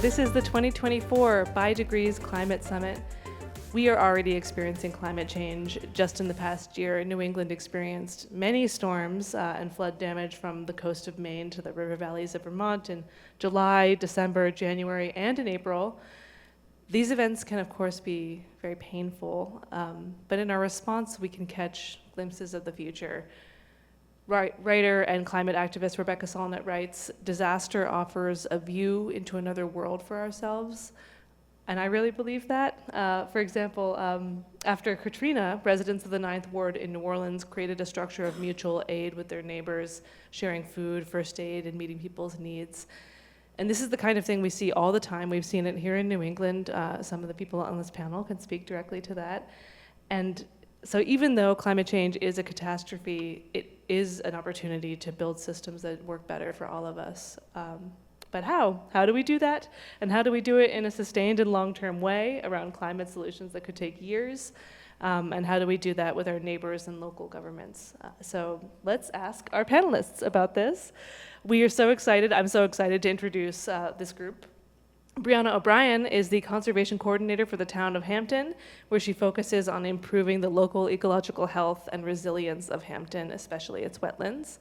This is the 2024 By Degrees Climate Summit. We are already experiencing climate change. Just in the past year, New England experienced many storms and flood damage from the coast of Maine to the river valleys of Vermont in July, December, January, and in April. These events can, of course, be very painful, but in our response, we can catch glimpses of the future. Writer and climate activist Rebecca Solnit writes, "Disaster offers a view into another world for ourselves." And I really believe that. For example, after Katrina, residents of the 9th Ward in New Orleans created a structure of mutual aid with their neighbors, sharing food, first aid, and meeting people's needs. And this is the kind of thing we see all the time. We've seen it here in New England. Some of the people on this panel can speak directly to that. And so even though climate change is a catastrophe, it is an opportunity to build systems that work better for all of us. But how? How do we do that? And how do we do it in a sustained and long-term way around climate solutions that could take years? And how do we do that with our neighbors and local governments? So let's ask our panelists about this. We are so excited. I'm so excited to introduce this group. Brianna O'Brien is the conservation coordinator for the town of Hampton, where she focuses on improving the local ecological health and resilience of Hampton, especially its wetlands.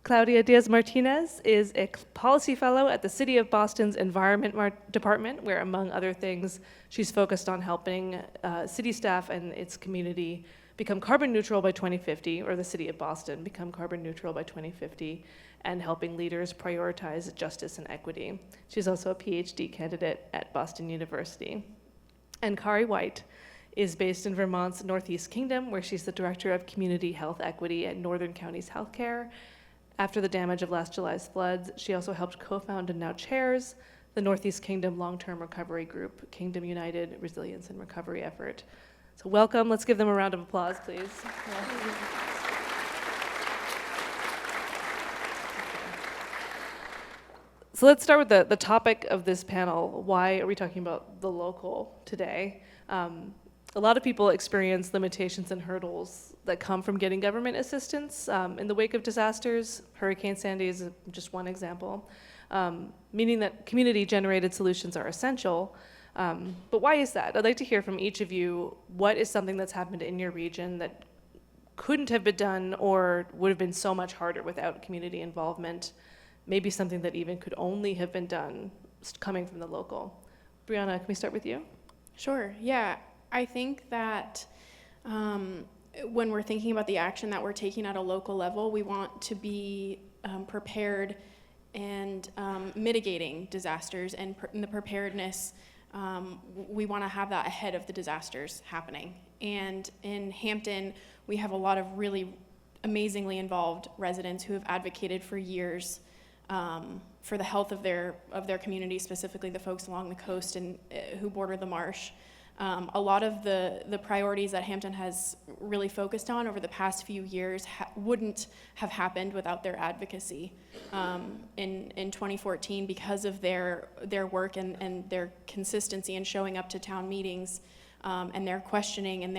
Claudia Diaz-Martinez is a policy fellow at the City of Boston's Environment Department, where, among other things, she's focused on helping city staff and its community become carbon neutral by 2050, or the City of Boston become carbon neutral by 2050, and helping leaders prioritize justice and equity. She's also a PhD candidate at Boston University. And Kari White is based in Vermont's Northeast Kingdom, where she's the Director of Community Health Equity at Northern Counties Healthcare. After the damage of last July's floods, she also helped co-found and now chairs the Northeast Kingdom Long-Term Recovery Group, Kingdom United Resilience and Recovery Effort. So welcome, let's give them a round of applause, please. So let's start with the topic of this panel. Why are we talking about the local today? A lot of people experience limitations and hurdles that come from getting government assistance in the wake of disasters. Hurricane Sandy is just one example, meaning that community-generated solutions are essential. But why is that? I'd like to hear from each of you, what is something that's happened in your region that couldn't have been done or would have been so much harder without community involvement? Maybe something that even could only have been done coming from the local. Brianna, can we start with you? Sure, yeah. I think that when we're thinking about the action that we're taking at a local level, we want to be prepared and mitigating disasters, and in the preparedness, we want to have that ahead of the disasters happening. And in Hampton, we have a lot of really amazingly involved residents who have advocated for years for the health of their community, specifically the folks along the coast and who border the marsh. A lot of the priorities that Hampton has really focused on over the past few years wouldn't have happened without their advocacy. In 2014, because of their work and their consistency in showing up to town meetings, and their questioning and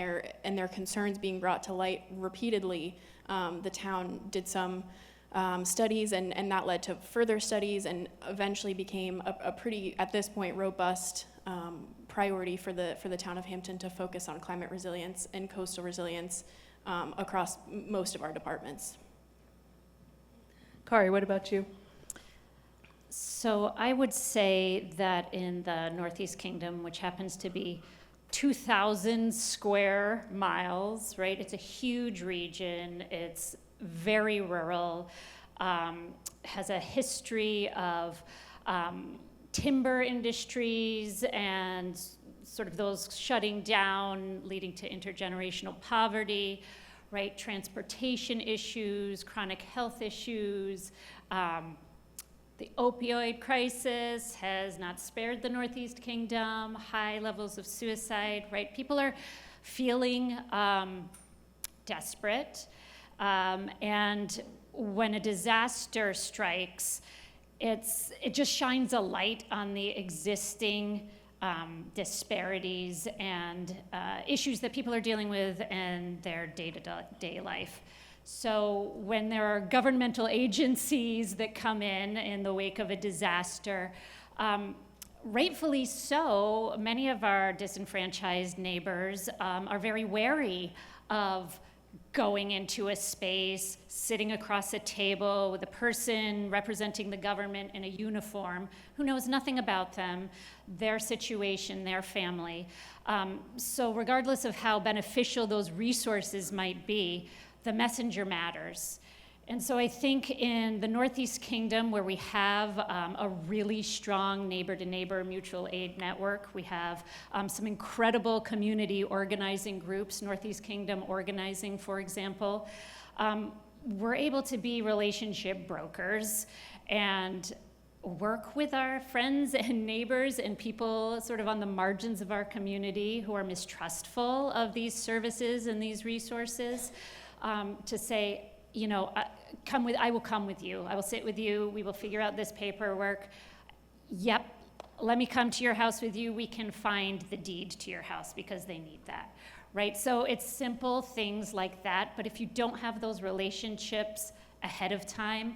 their concerns being brought to light repeatedly, the town did some studies, and that led to further studies and eventually became a pretty, at this point, robust priority for the town of Hampton to focus on climate resilience and coastal resilience across most of our departments. Kari, what about you? So I would say that in the Northeast Kingdom, which happens to be 2,000 square miles, right? It's a huge region. It's very rural, has a history of timber industries and sort of those shutting down, leading to intergenerational poverty, right? Transportation issues, chronic health issues. The opioid crisis has not spared the Northeast Kingdom, high levels of suicide, right? People are feeling desperate. And when a disaster strikes, it just shines a light on the existing disparities and issues that people are dealing with in their day-to-day life. So when there are governmental agencies that come in the wake of a disaster, Rightfully so, many of our disenfranchised neighbors are very wary of going into a space, sitting across a table with a person representing the government in a uniform who knows nothing about them, their situation, their family. So regardless of how beneficial those resources might be, the messenger matters. And so I think in the Northeast Kingdom, where we have a really strong neighbor-to-neighbor mutual aid network, we have some incredible community organizing groups, Northeast Kingdom Organizing, for example. We're able to be relationship brokers and work with our friends and neighbors and people sort of on the margins of our community who are mistrustful of these services and these resources, to say, you know, I will come with you. I will sit with you. We will figure out this paperwork. Yep, let me come to your house with you. We can find the deed to your house because they need that, right? So it's simple things like that. But if you don't have those relationships ahead of time,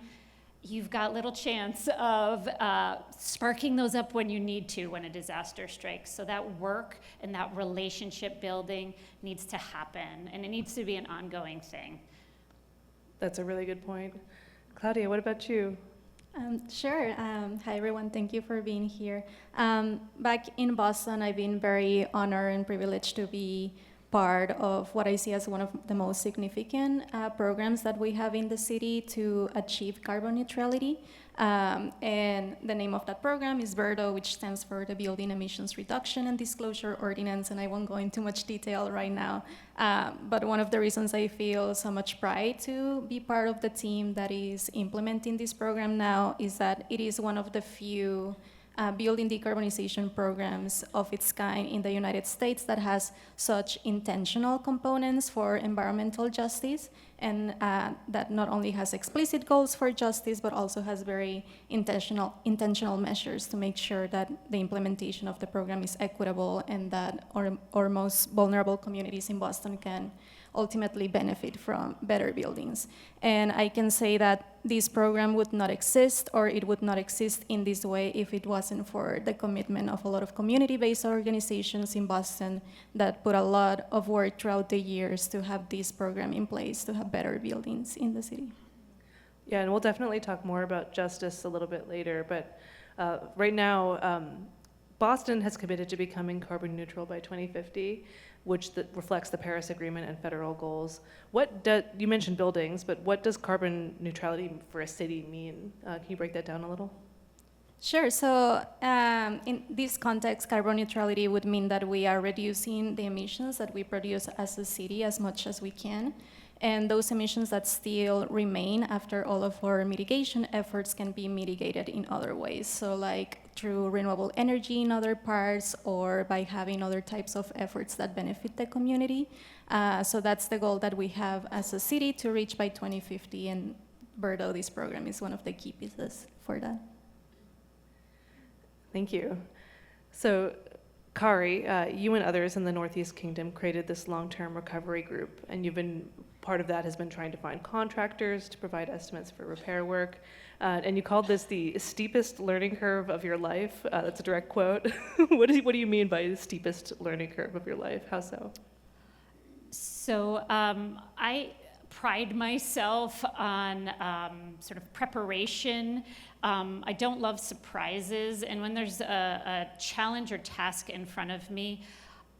you've got little chance of sparking those up when you need to when a disaster strikes. So that work and that relationship building needs to happen, and it needs to be an ongoing thing. That's a really good point. Claudia, what about you? Sure. Hi, everyone. Thank you for being here. Back in Boston, I've been very honored and privileged to be part of what I see as one of the most significant programs that we have in the city to achieve carbon neutrality. And the name of that program is BERDO, which stands for the Building Emissions Reduction and Disclosure Ordinance, and I won't go into much detail right now. But one of the reasons I feel so much pride to be part of the team that is implementing this program now is that it is one of the few building decarbonization programs of its kind in the United States that has such intentional components for environmental justice, and that not only has explicit goals for justice, but also has very intentional measures to make sure that the implementation of the program is equitable and that our most vulnerable communities in Boston can ultimately benefit from better buildings. And I can say that this program would not exist, or it would not exist in this way if it wasn't for the commitment of a lot of community-based organizations in Boston that put a lot of work throughout the years to have this program in place to have better buildings in the city. Yeah, and we'll definitely talk more about justice a little bit later, but right now, Boston has committed to becoming carbon neutral by 2050, which reflects the Paris Agreement and federal goals. You mentioned buildings, but what does carbon neutrality for a city mean? Can you break that down a little? Sure. So in this context, carbon neutrality would mean that we are reducing the emissions that we produce as a city as much as we can. And those emissions that still remain after all of our mitigation efforts can be mitigated in other ways. So like through renewable energy in other parts, or by having other types of efforts that benefit the community. So that's the goal that we have as a city to reach by 2050, and BERDO, this program, is one of the key pieces for that. Thank you. So, Kari, you and others in the Northeast Kingdom created this long-term recovery group, and part of that has been trying to find contractors to provide estimates for repair work, and you called this the steepest learning curve of your life. That's a direct quote. What do you mean by the steepest learning curve of your life? How so? So I pride myself on sort of preparation. I don't love surprises, and when there's a challenge or task in front of me,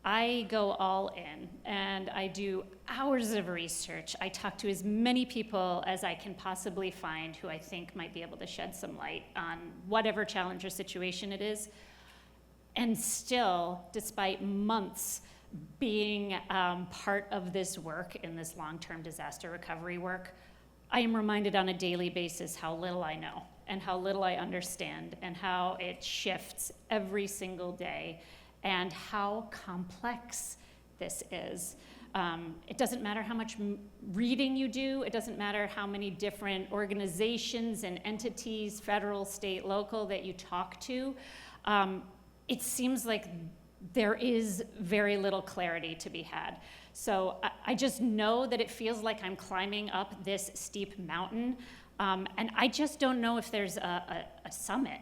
I go all in, and I do hours of research. I talk to as many people as I can possibly find who I think might be able to shed some light on whatever challenge or situation it is. And still, despite months being part of this work in this long-term disaster recovery work, I am reminded on a daily basis how little I know and how little I understand and how it shifts every single day and how complex this is. It doesn't matter how much reading you do. It doesn't matter how many different organizations and entities, federal, state, local, that you talk to. It seems like there is very little clarity to be had. So I just know that it feels like I'm climbing up this steep mountain, and I just don't know if there's a summit.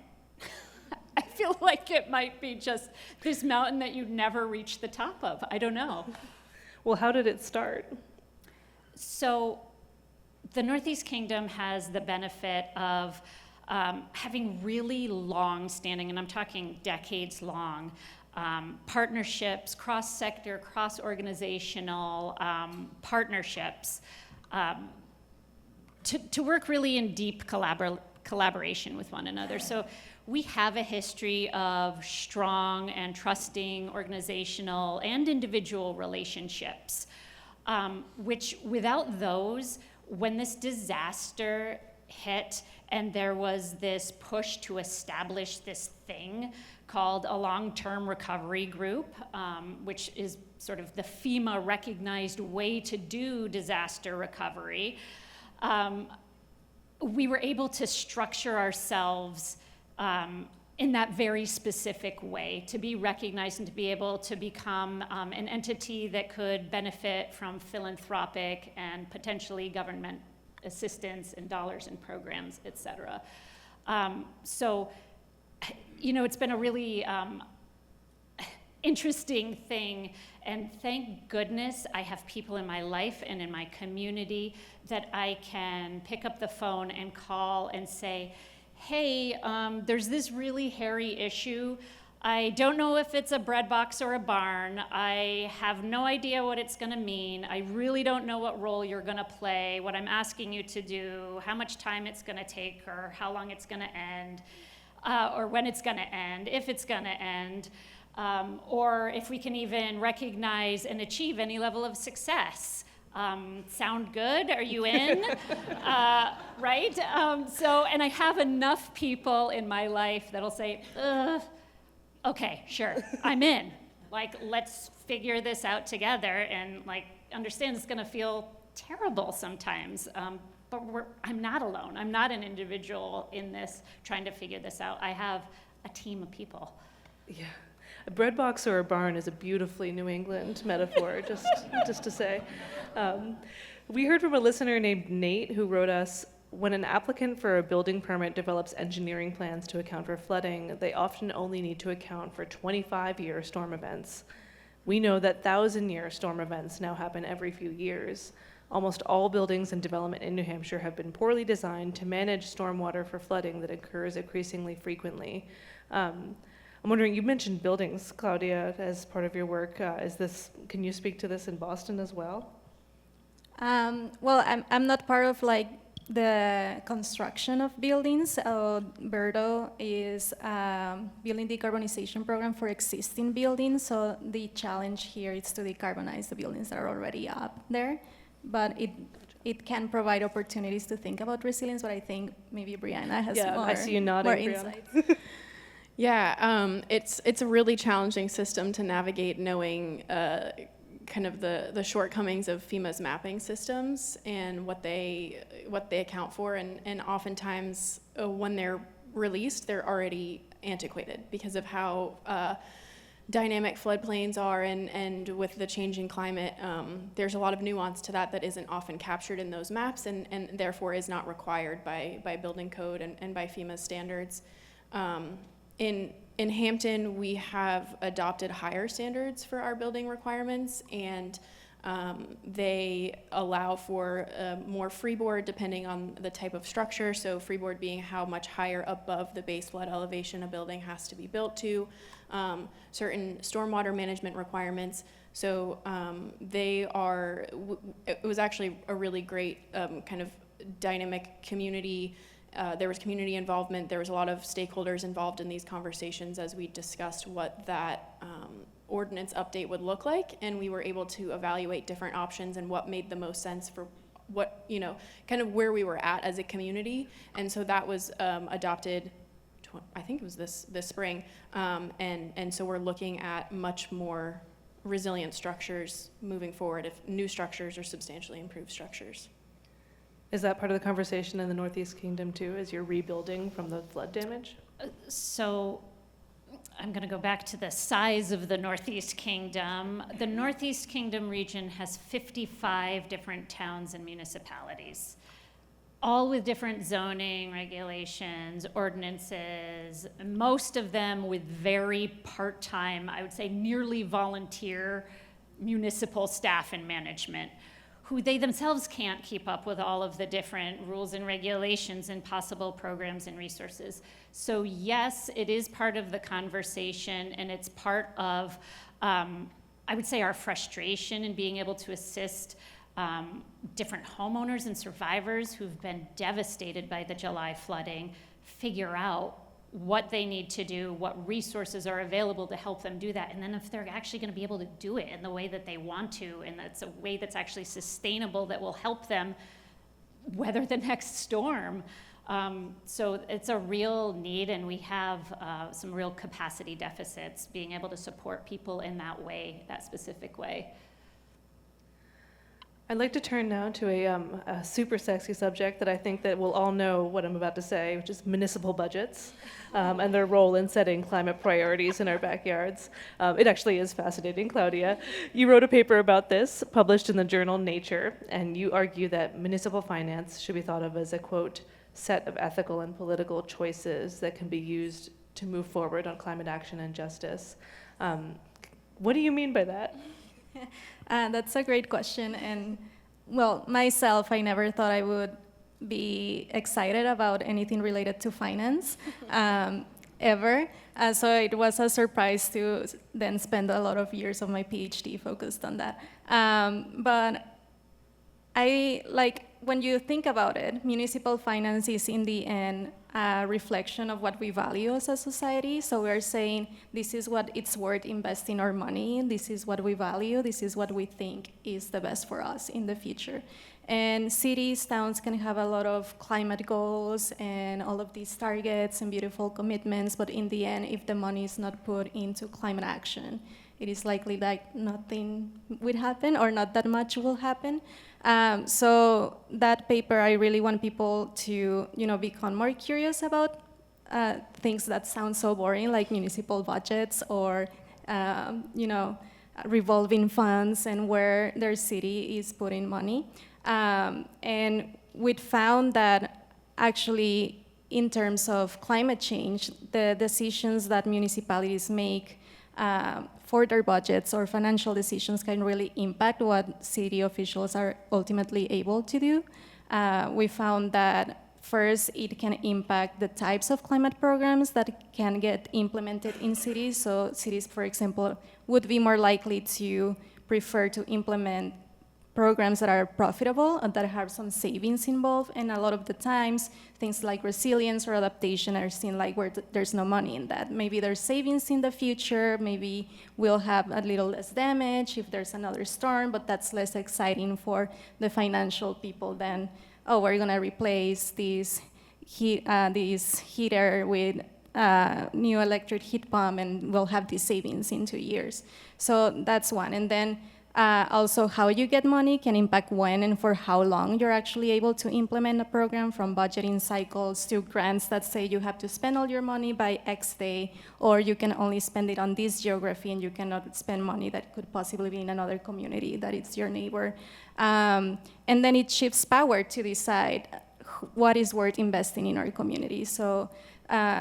I feel like it might be just this mountain that you'd never reach the top of. I don't know. Well, how did it start? So the Northeast Kingdom has the benefit of having really long-standing, and I'm talking decades-long, partnerships, cross-sector, cross-organizational partnerships to work really in deep collaboration with one another. So we have a history of strong and trusting organizational and individual relationships, which without those, when this disaster hit and there was this push to establish this thing called a long-term recovery group, which is sort of the FEMA recognized way to do disaster recovery, we were able to structure ourselves in that very specific way, to be recognized and to be able to become an entity that could benefit from philanthropic and potentially government assistance and dollars and programs, et cetera. So, you know, it's been a really interesting thing, and thank goodness I have people in my life and in my community that I can pick up the phone and call and say, hey, there's this really hairy issue. I don't know if it's a bread box or a barn. I have no idea what it's gonna mean. I really don't know what role you're gonna play, what I'm asking you to do, how much time it's gonna take, or how long it's gonna end, or when it's gonna end, if it's gonna end, or if we can even recognize and achieve any level of success. Sound good? Are you in? Right? So, and I have enough people in my life that'll say, okay, sure, I'm in. Like, let's figure this out together, and like, understand it's gonna feel terrible sometimes, but I'm not alone. I'm not an individual in this trying to figure this out. I have a team of people. Yeah. A bread box or a barn is a beautifully New England metaphor, just to say. We heard from a listener named Nate who wrote us, when an applicant for a building permit develops engineering plans to account for flooding, they often only need to account for 25-year storm events. We know that 1,000-year storm events now happen every few years. Almost all buildings and development in New Hampshire have been poorly designed to manage stormwater for flooding that occurs increasingly frequently. I'm wondering, you mentioned buildings, Claudia, as part of your work. Can you speak to this in Boston as well? Well, I'm not part of like the construction of buildings. Berto is building decarbonization program for existing buildings. So the challenge here is to decarbonize the buildings that are already up there. But it can provide opportunities to think about resilience. But I think maybe Brianna has more, I see you nodding, more Brianna. insights. Yeah, it's a really challenging system to navigate, knowing kind of the shortcomings of FEMA's mapping systems and what they account for, and oftentimes when they're released, they're already antiquated because of how dynamic floodplains are, and with the changing climate, there's a lot of nuance to that isn't often captured in those maps, and therefore is not required by building code and by FEMA standards. In Hampton, we have adopted higher standards for our building requirements, and they allow for more freeboard depending on the type of structure. So freeboard being how much higher above the base flood elevation a building has to be built to. Certain stormwater management requirements. So it was actually a really great kind of dynamic community. There was community involvement. There was a lot of stakeholders involved in these conversations as we discussed what that ordinance update would look like, and we were able to evaluate different options and what made the most sense for what, kind of where we were at as a community. And so that was adopted, I think it was this spring, and so we're looking at much more resilient structures moving forward, if new structures or substantially improved structures. Is that part of the conversation in the Northeast Kingdom too, as you're rebuilding from the flood damage? So I'm going to go back to the size of the Northeast Kingdom. The Northeast Kingdom region has 55 different towns and municipalities. all with different zoning regulations, ordinances, most of them with very part-time, I would say nearly volunteer municipal staff and management, who they themselves can't keep up with all of the different rules and regulations and possible programs and resources. So yes, it is part of the conversation, and it's part of, I would say, our frustration in being able to assist different homeowners and survivors who've been devastated by the July flooding figure out what they need to do, what resources are available to help them do that, and then if they're actually going to be able to do it in the way that they want to, and that's a way that's actually sustainable, that will help them weather the next storm. So it's a real need, and we have some real capacity deficits being able to support people in that way, that specific way. I'd like to turn now to a super sexy subject that I think that we'll all know what I'm about to say, which is municipal budgets and their role in setting climate priorities in our backyards. It actually is fascinating, Claudia. You wrote a paper about this, published in the journal Nature, and you argue that municipal finance should be thought of as a, quote, set of ethical and political choices that can be used to move forward on climate action and justice. What do you mean by that? That's a great question. And well, myself, I never thought I would be excited about anything related to finance ever. So it was a surprise to then spend a lot of years of my PhD focused on that. But when you think about it, municipal finance is in the end a reflection of what we value as a society. So we're saying this is what it's worth investing our money in, this is what we value, this is what we think is the best for us in the future. And cities, towns can have a lot of climate goals and all of these targets and beautiful commitments, but in the end, if the money is not put into climate action, it is likely that nothing would happen or not that much will happen. So that paper, I really want people to, become more curious about things that sound so boring, like municipal budgets or, revolving funds and where their city is putting money. And we found that actually, in terms of climate change, the decisions that municipalities make for their budgets or financial decisions can really impact what city officials are ultimately able to do. We found that first, it can impact the types of climate programs that can get implemented in cities. So cities, for example, would be more likely to prefer to implement programs that are profitable and that have some savings involved. And a lot of the times, things like resilience or adaptation are seen like where there's no money in that. Maybe there's savings in the future, maybe we'll have a little less damage if there's another storm, but that's less exciting for the financial people than, oh, we're gonna replace this heater with new electric heat pump and we'll have these savings in 2 years. So that's one. And then also, how you get money can impact when and for how long you're actually able to implement a program, from budgeting cycles to grants that say you have to spend all your money by X day, or you can only spend it on this geography and you cannot spend money that could possibly be in another community that it's your neighbor. And then it shifts power to decide what is worth investing in our community. So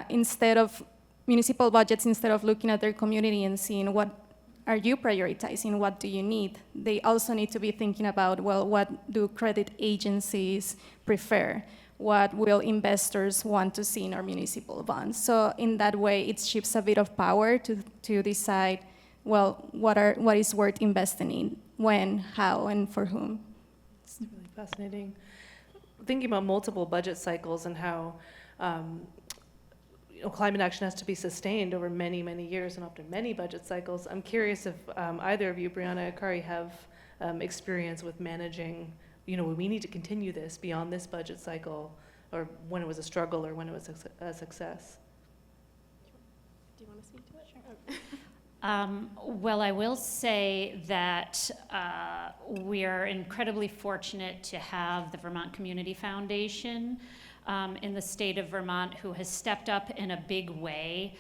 instead of municipal budgets, instead of looking at their community and seeing what are you prioritizing, what do you need, they also need to be thinking about, well, what do credit agencies prefer? What will investors want to see in our municipal bonds? So in that way, it shifts a bit of power to decide, well, what is worth investing in, when, how, and for whom. It's really fascinating. Thinking about multiple budget cycles and how climate action has to be sustained over many, many years and after many budget cycles. I'm curious if either of you, Brianna or Kari, have experience with managing, we need to continue this beyond this budget cycle, or when it was a struggle or when it was a success. Do you want to speak to it? Sure. Well, I will say that we are incredibly fortunate to have the Vermont Community Foundation in the state of Vermont, who has stepped up in a big way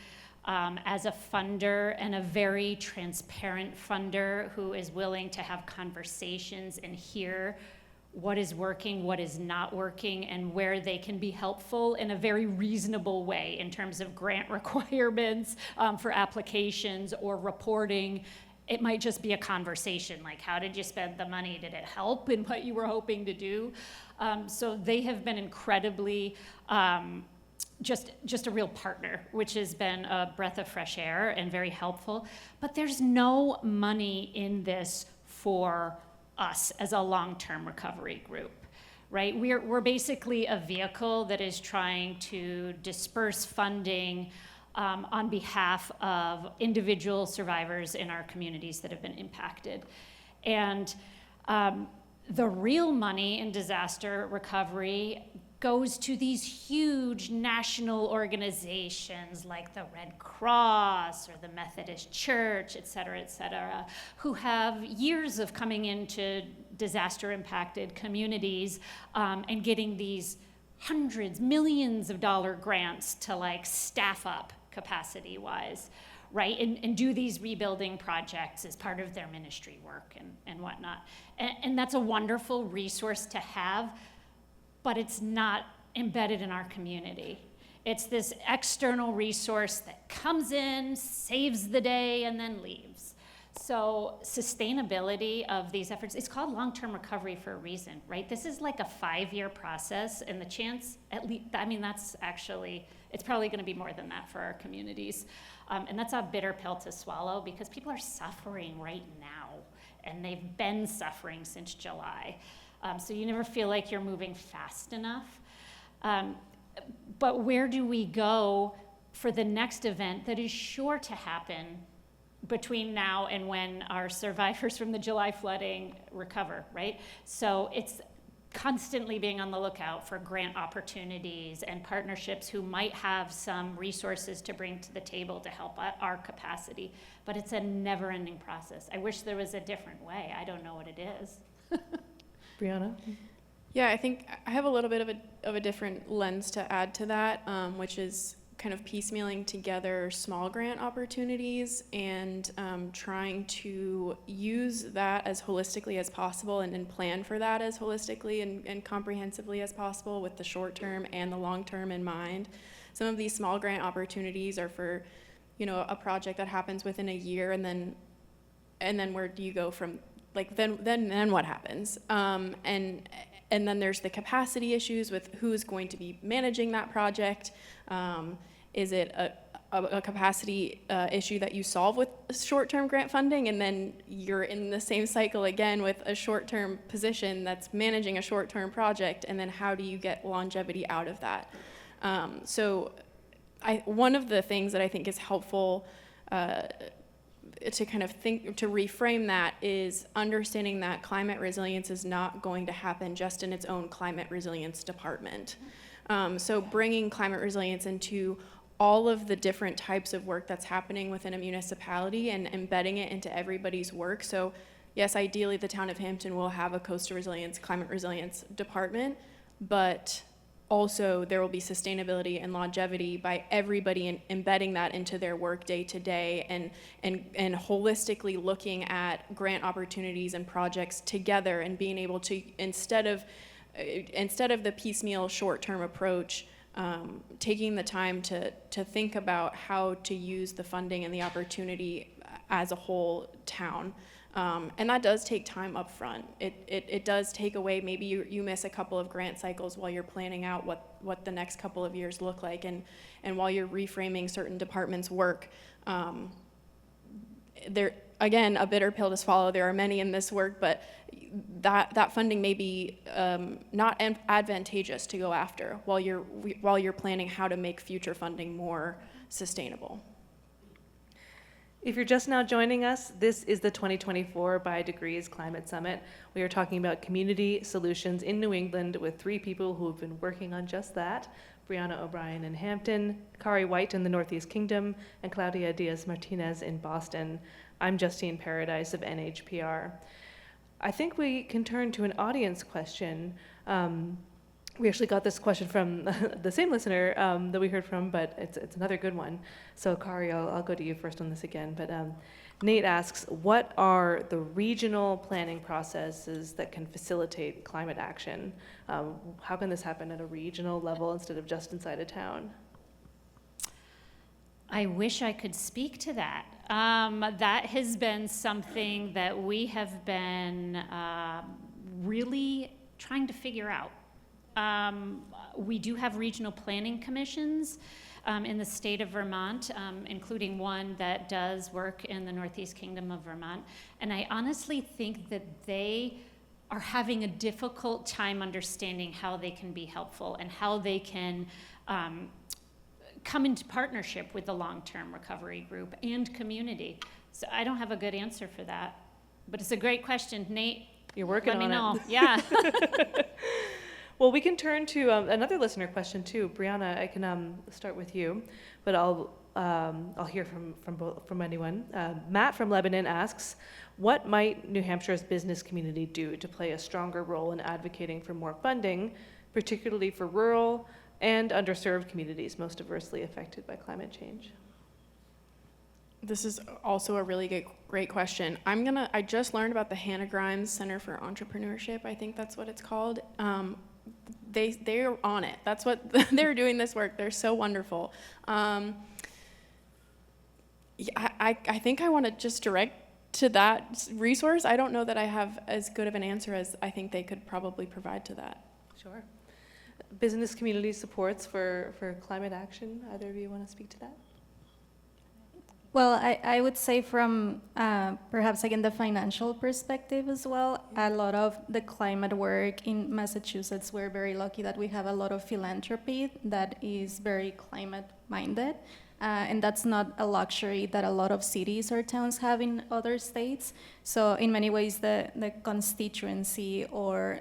as a funder, and a very transparent funder who is willing to have conversations and hear what is working, what is not working, and where they can be helpful in a very reasonable way in terms of grant requirements for applications or reporting. It might just be a conversation, like, how did you spend the money? Did it help in what you were hoping to do? So they have been incredibly just a real partner, which has been a breath of fresh air and very helpful. But there's no money in this for us as a long-term recovery group, right? We're basically a vehicle that is trying to disperse funding on behalf of individual survivors in our communities that have been impacted. And the real money in disaster recovery goes to these huge national organizations like the Red Cross or the Methodist Church, et cetera, who have years of coming into disaster-impacted communities and getting these hundreds, millions of dollar grants to like staff up capacity-wise, right? And do these rebuilding projects as part of their ministry work and whatnot. And that's a wonderful resource to have, but it's not embedded in our community. It's this external resource that comes in, saves the day, and then leaves. So sustainability of these efforts, it's called long-term recovery for a reason, right? This is like a 5-year process, and the chance, at least, I mean, that's actually, it's probably gonna be more than that for our communities. And that's a bitter pill to swallow because people are suffering right now, and they've been suffering since July. So you never feel like you're moving fast enough. But where do we go for the next event that is sure to happen between now and when our survivors from the July flooding recover, right? So it's constantly being on the lookout for grant opportunities and partnerships who might have some resources to bring to the table to help our capacity. But it's a never-ending process. I wish there was a different way. I don't know what it is. Brianna? Yeah, I think I have a little bit of a different lens to add to that, which is kind of piecemealing together small grant opportunities and trying to use that as holistically as possible and plan for that as holistically and comprehensively as possible with the short term and the long term in mind. Some of these small grant opportunities are for, you know, a project that happens within a year, and then where do you go from, like, then what happens? And then there's the capacity issues with who's going to be managing that project. Is it a capacity issue that you solve with short-term grant funding, and then you're in the same cycle again with a short-term position that's managing a short-term project, and then how do you get longevity out of that? So one of the things that I think is helpful to kind of to reframe that is understanding that climate resilience is not going to happen just in its own climate resilience department. So bringing climate resilience into all of the different types of work that's happening within a municipality and embedding it into everybody's work. So yes, ideally the town of Hampton will have a coastal resilience, climate resilience department, but also there will be sustainability and longevity by everybody embedding that into their work day to day and holistically looking at grant opportunities and projects together and being able to, instead of the piecemeal short-term approach, taking the time to think about how to use the funding and the opportunity as a whole town. And that does take time up front. It does take away, maybe you miss a couple of grant cycles while you're planning out what the next couple of years look like, and while you're reframing certain departments' work. There, again, a bitter pill to swallow. There are many in this work, but that funding may be not advantageous to go after while you're planning how to make future funding more sustainable. If you're just now joining us, this is the 2024 By Degrees Climate Summit. We are talking about community solutions in New England with 3 people who have been working on just that: Brianna O'Brien in Hampton, Kari White in the Northeast Kingdom, and Claudia Diaz-Martinez in Boston. I'm Justine Paradise of NHPR. I think we can turn to an audience question. We actually got this question from the same listener that we heard from, but it's another good one. So Kari, I'll go to you first on this again. But Nate asks, what are the regional planning processes that can facilitate climate action? How can this happen at a regional level instead of just inside a town? I wish I could speak to that. That has been something that we have been really trying to figure out. We do have regional planning commissions in the state of Vermont, including one that does work in the Northeast Kingdom of Vermont. And I honestly think that they are having a difficult time understanding how they can be helpful and how they can come into partnership with the long-term recovery group and community. So I don't have a good answer for that, but it's a great question. Nate, you're working on it. Let me know. Yeah. Well, we can turn to another listener question too. Brianna, I can start with you, but I'll hear from anyone. Matt from Lebanon asks, what might New Hampshire's business community do to play a stronger role in advocating for more funding, particularly for rural and underserved communities most adversely affected by climate change? This is also a really great question. I just learned about the Hannah Grimes Center for Entrepreneurship. I think that's what it's called. They're on it. That's what they're doing this work. They're so wonderful. I think I want to just direct to that resource. I don't know that I have as good of an answer as I think they could probably provide to that. Sure. Business community supports for climate action. Either of you want to speak to that? Well, I would say from perhaps again the financial perspective as well, a lot of the climate work in Massachusetts, we're very lucky that we have a lot of philanthropy that is very climate minded. And that's not a luxury that a lot of cities or towns have in other states. So in many ways, the constituency or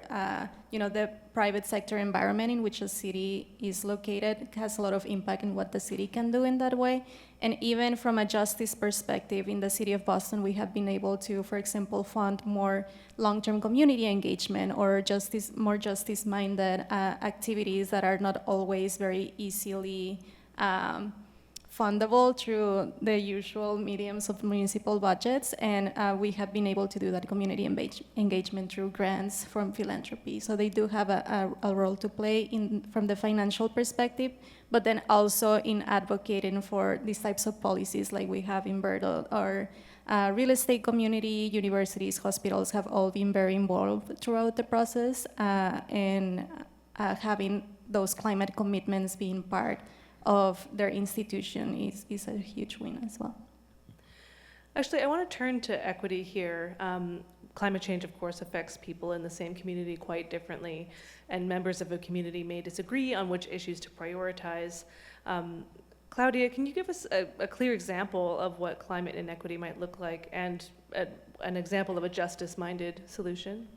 the private sector environment in which a city is located has a lot of impact in what the city can do in that way. And even from a justice perspective, in the city of Boston, we have been able to, for example, fund more long-term community engagement or more justice-minded activities that are not always very easily fundable through the usual mediums of municipal budgets, and we have been able to do that community engagement through grants from philanthropy. So they do have a role to play from the financial perspective, but then also in advocating for these types of policies like we have in Bertle. Our real estate community, universities, hospitals have all been very involved throughout the process, and having those climate commitments being part of their institution is a huge win as well. Actually, I want to turn to equity here. Climate change, of course, affects people in the same community quite differently, and members of a community may disagree on which issues to prioritize. Claudia, can you give us a clear example of what climate inequity might look like and an example of a justice-minded solution?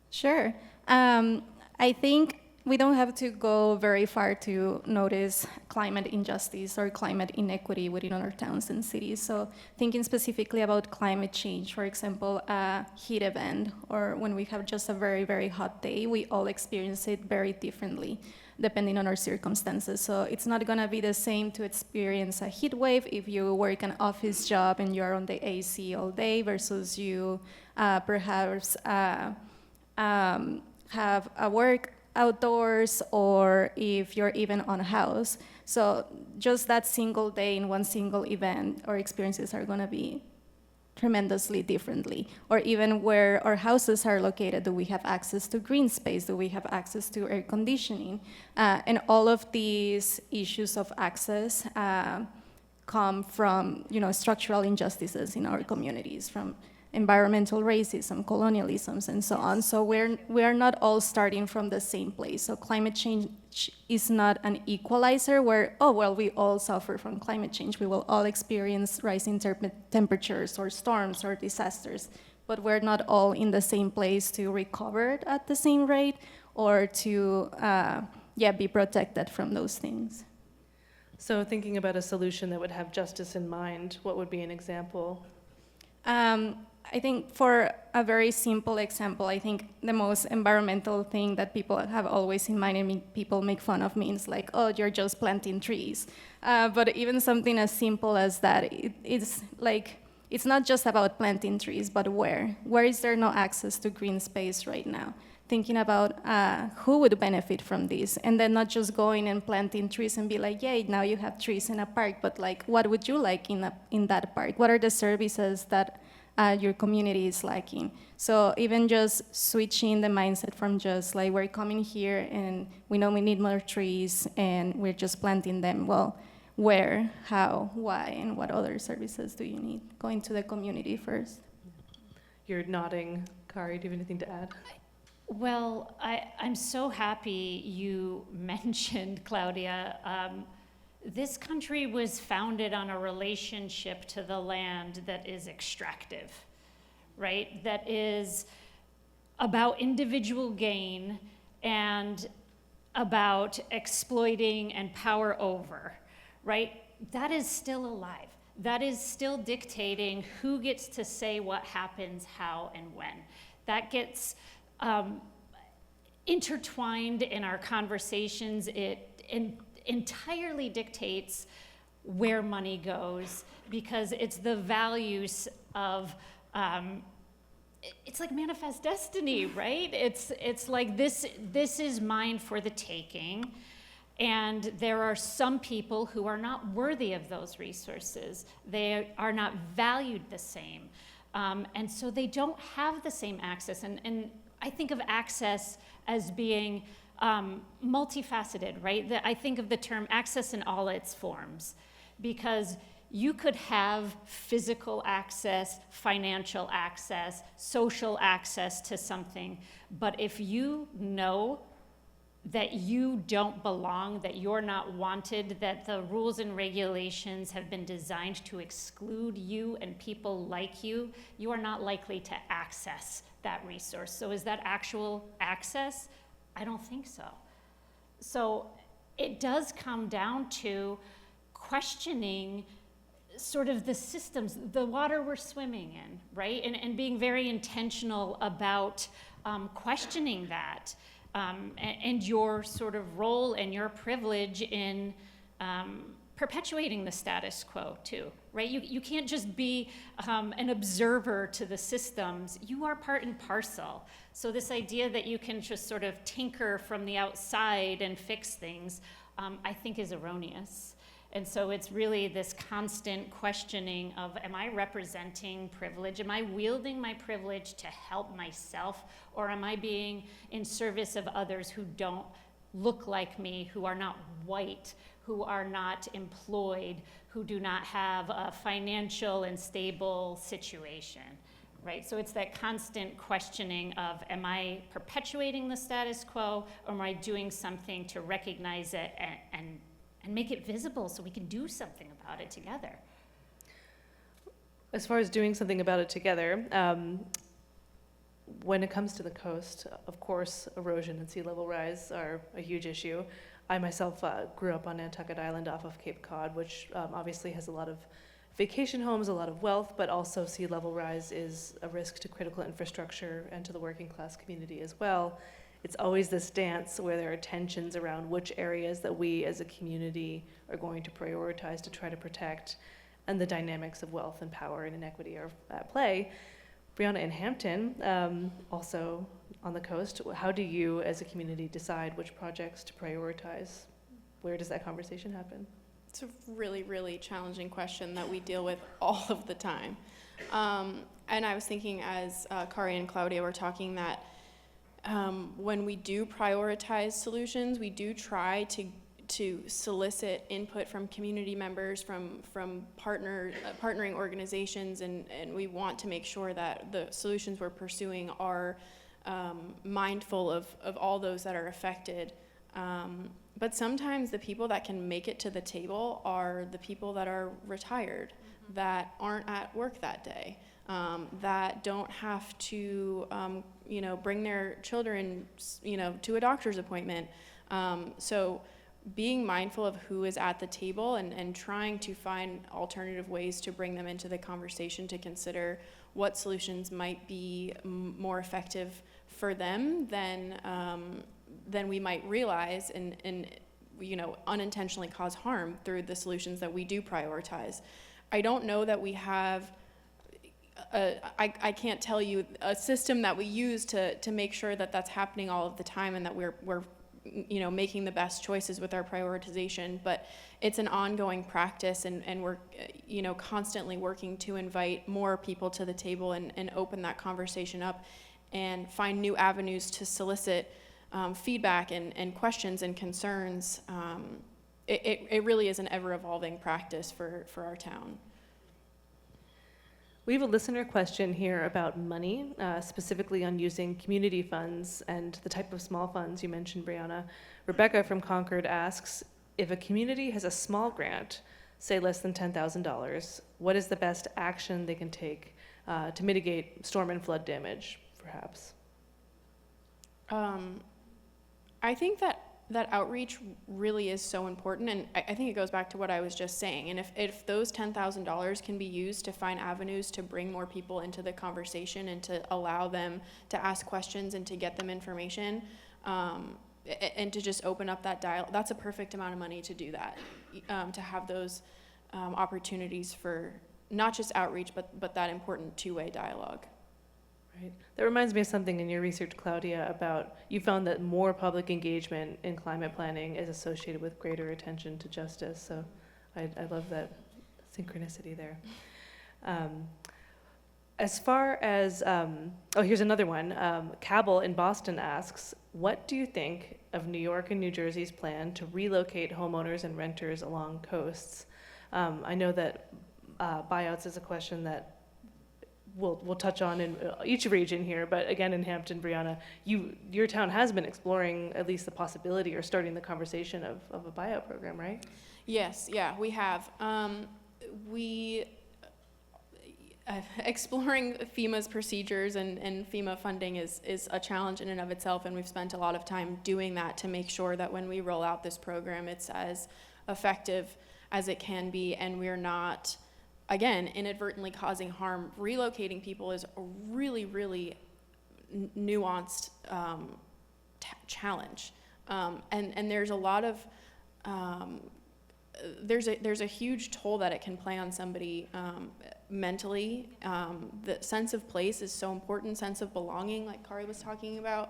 Sure. I think we don't have to go very far to notice climate injustice or climate inequity within our towns and cities. So thinking specifically about climate change, for example, a heat event, or when we have just a very, very hot day, we all experience it very differently depending on our circumstances. So it's not gonna be the same to experience a heat wave if you work an office job and you're on the AC all day versus you perhaps have a work outdoors, or if you're even on a house. So just that single day in one single event, our experiences are gonna be tremendously differently. Or even where our houses are located, do we have access to green space? Do we have access to air conditioning? And all of these issues of access come from structural injustices in our communities, from environmental racism, colonialisms, and so on. So we're not all starting from the same place. So climate change is not an equalizer where, oh, well, we all suffer from climate change. We will all experience rising temperatures or storms or disasters, but we're not all in the same place to recover at the same rate or to be protected from those things. So thinking about a solution that would have justice in mind, what would be an example? I think for a very simple example, I think the most environmental thing that people have always in mind, and people make fun of me, is like, oh, you're just planting trees. But even something as simple as that, it's like, it's not just about planting trees, but where? Where is there no access to green space right now? Thinking about who would benefit from this, and then not just going and planting trees and be like, yay, now you have trees in a park, but like, what would you like in that park? What are the services that your community is lacking? So even just switching the mindset from just like, we're coming here and we know we need more trees and we're just planting them. Well, where, how, why, and what other services do you need? Going to the community first. You're nodding. Kari, do you have anything to add? Well, I'm so happy you mentioned, Claudia. This country was founded on a relationship to the land that is extractive, right? That is about individual gain and about exploiting and power over, right? That is still alive. That is still dictating who gets to say what happens, how, and when. That gets intertwined in our conversations. It entirely dictates where money goes, because it's the values of, it's like manifest destiny, right? It's like this is mine for the taking, and there are some people who are not worthy of those resources. They are not valued the same, and so they don't have the same access. And I think of access as being multifaceted, right? I think of the term access in all its forms, because you could have physical access, financial access, social access to something, but if you know that you don't belong, that you're not wanted, that the rules and regulations have been designed to exclude you and people like you, you are not likely to access that resource. So is that actual access? I don't think so. So it does come down to questioning sort of the systems, the water we're swimming in, right? And being very intentional about questioning that, and your sort of role and your privilege in perpetuating the status quo too, right? You can't just be an observer to the systems. You are part and parcel. So this idea that you can just sort of tinker from the outside and fix things, I think is erroneous. And so it's really this constant questioning of, am I representing privilege? Am I wielding my privilege to help myself? Or am I being in service of others who don't look like me, who are not white, who are not employed, who do not have a financial and stable situation, right? So it's that constant questioning of, am I perpetuating the status quo, or am I doing something to recognize it and make it visible so we can do something about it together? As far as doing something about it together, when it comes to the coast, of course, erosion and sea level rise are a huge issue. I myself grew up on Nantucket Island off of Cape Cod, which obviously has a lot of vacation homes, a lot of wealth, but also sea level rise is a risk to critical infrastructure and to the working class community as well. It's always this dance where there are tensions around which areas that we as a community are going to prioritize to try to protect, and the dynamics of wealth and power and inequity are at play. Brianna, in Hampton, also on the coast, how do you as a community decide which projects to prioritize? Where does that conversation happen? It's a really, really challenging question that we deal with all of the time. And I was thinking, as Kari and Claudia were talking, that when we do prioritize solutions, we do try to solicit input from community members, from partnering organizations, and we want to make sure that the solutions we're pursuing are mindful of all those that are affected. But sometimes the people that can make it to the table are the people that are retired, that aren't at work that day, that don't have to bring their children to a doctor's appointment. So being mindful of who is at the table and trying to find alternative ways to bring them into the conversation to consider what solutions might be more effective for them than we might realize, and unintentionally cause harm through the solutions that we do prioritize. I don't know that we have I can't tell you a system that we use to make sure that that's happening all of the time and that we're making the best choices with our prioritization, but it's an ongoing practice, and we're constantly working to invite more people to the table and open that conversation up and find new avenues to solicit feedback and questions and concerns. It really is an ever-evolving practice for our town. We have a listener question here about money, specifically on using community funds and the type of small funds you mentioned, Brianna. Rebecca from Concord asks, if a community has a small grant, say less than $10,000, what is the best action they can take to mitigate storm and flood damage, perhaps? I think that outreach really is so important, and I think it goes back to what I was just saying. And if those $10,000 can be used to find avenues to bring more people into the conversation and to allow them to ask questions and to get them information, and to just open up that dialogue, that's a perfect amount of money to do that, to have those opportunities for not just outreach, but that important two-way dialogue. Right. That reminds me of something in your research, Claudia, about you found that more public engagement in climate planning is associated with greater attention to justice. So I love that synchronicity there. As far as, here's another one. Cabell in Boston asks, what do you think of New York and New Jersey's plan to relocate homeowners and renters along coasts? I know that buyouts is a question that we'll touch on in each region here, but again, in Hampton, Brianna, your town has been exploring at least the possibility or starting the conversation of a buyout program, right? Yes, yeah, we have. Exploring FEMA's procedures and FEMA funding is a challenge in and of itself, and we've spent a lot of time doing that to make sure that when we roll out this program, it's as effective as it can be, and we're not, again, inadvertently causing harm. Relocating people is a really, really nuanced challenge, and there's a lot of there's a huge toll that it can play on somebody mentally. The sense of place is so important. Sense of belonging, like Kari was talking about.